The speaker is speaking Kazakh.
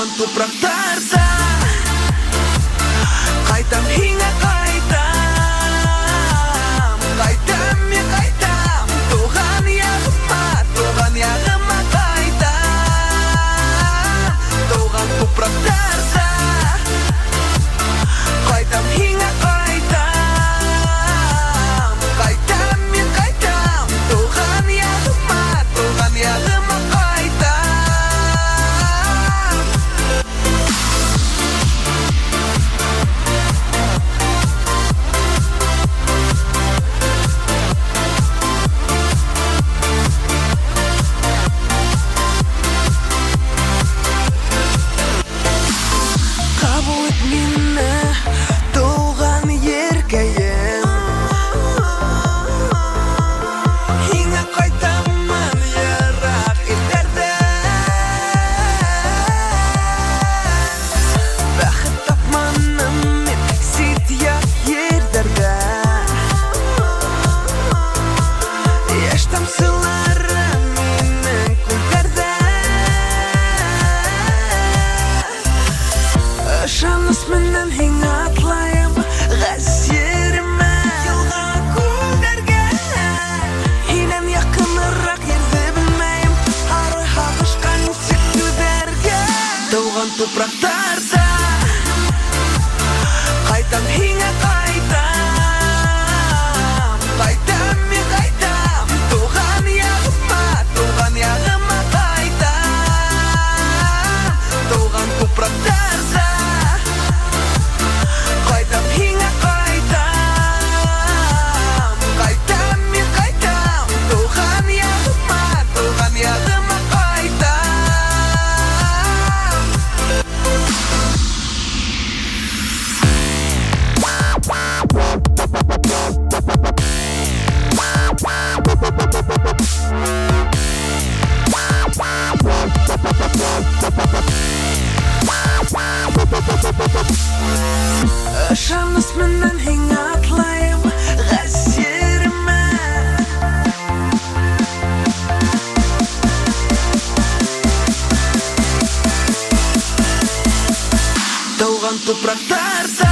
Туған топрақтарда қайтам, хиңа қайтам, қайтам, мен қайтам, туған яғыма қайтам. Туған топрақтарда қайтам, хиңа қайтам, қайтам, мен қайтам, туған яғыма қайтам. Қабыл ет мені, туған еркейім, хиңа қайтамын ерақ елдерде. Бақыт тапманым мен сетияқ ердерде. Еш тамсылары менің күлдерде. Шаныс менен хиңа атлайым ғасеріме, елға көлдерге. Хинен яқынырақ ерді білмейм, ары хағышқан сүйкілдерге. Туған топрақтарда қайтам, хиңа қайтам, қайтам, мен қайтам, туған яғыма қайтам. Туған топрақтарда қайтам, хиңа қайтам, қайтам, мен қайтам, туған яғыма қайтам. Шаныс менен хиңа атлайым ғасеріме. Туған топрақтарда